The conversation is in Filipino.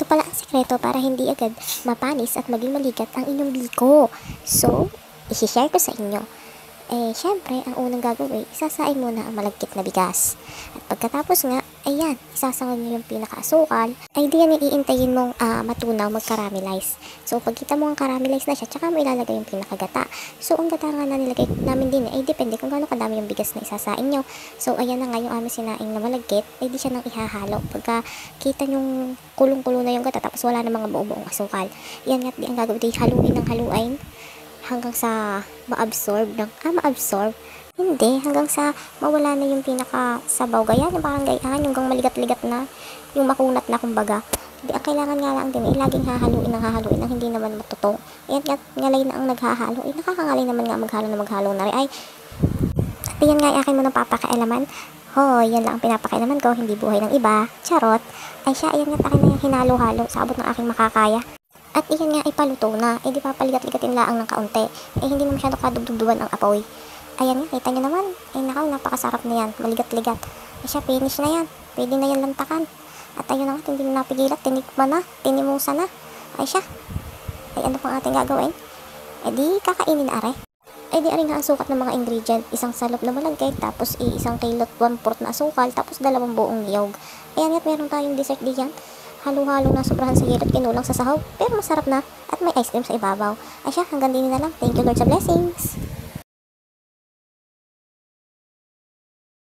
pala ang sekreto para hindi agad mapanis at maging maligat ang inyong biko. So, i-share ko sa inyo. Syempre, ang unang gagawin, isasain muna ang malagkit na bigas. At pagkatapos nga, ayan, isasangag nyo yung pinaka-asukal. Ay, di yan iintayin mong matunaw, mag-caramelize. So, pagkita mo ang caramelize na siya, tsaka mo ilalagay yung pinakagata. So, ang gata nga na nilagay namin din, ay depende kung gaano kadami yung bigas na isasain nyo. So, ayan na nga yung aming sinaing na malagkit, ay di siya nang ihahalo. Pagka kita yung kulong-kulo na yung gata, tapos wala na mga buong asukal. Yan nga, di ang gagawin, di haluin ng haluin hanggang sa ma-absorb hindi, hanggang sa mawala na yung pinaka-sabaw, gaya yung parang gayaan, yung hanggang maligat-ligat na, yung makunat na kumbaga. Di, ang kailangan nga lang din, laging hahaluin ng hindi naman matutong. Ayan nga, ngalay na ang naghahalo, nakakangalay naman nga maghalo na rin. Ay, at yan nga, akin mo nang papakailaman. Yan lang ang pinapakailaman ko, hindi buhay ng iba. Charot. Ay siya, ayan nga, akin na hinalo-halo sa abot ng aking makakaya. At iyan nga ay paluto na, di papaligat-ligatin laang ng kaunti. Hindi na masyado kadugdugan ang apoy. Ayan nga, kita nyo naman. Nakaw, napakasarap na yan, maligat-ligat. Siya, finish na yan. Pwede na yan lantakan. At ayun na nga, hindi na napigilat, tinikman na, tinimusa na. Ay siya, ay ano pang ating gagawin? Di kakainin na are. Di aring nga ang sukat ng mga ingredient. Isang salop na malagkit, tapos isang kilot 1/4 na asukal, tapos 2 buong niyog. Ayan nga, meron tayong dessert diyan. Halo-halo na sobrahan sa yelo at kinulang sa sahog. Pero masarap na at may ice cream sa ibabaw. Ay siya, hanggang din na lang. Thank you Lord sa blessings.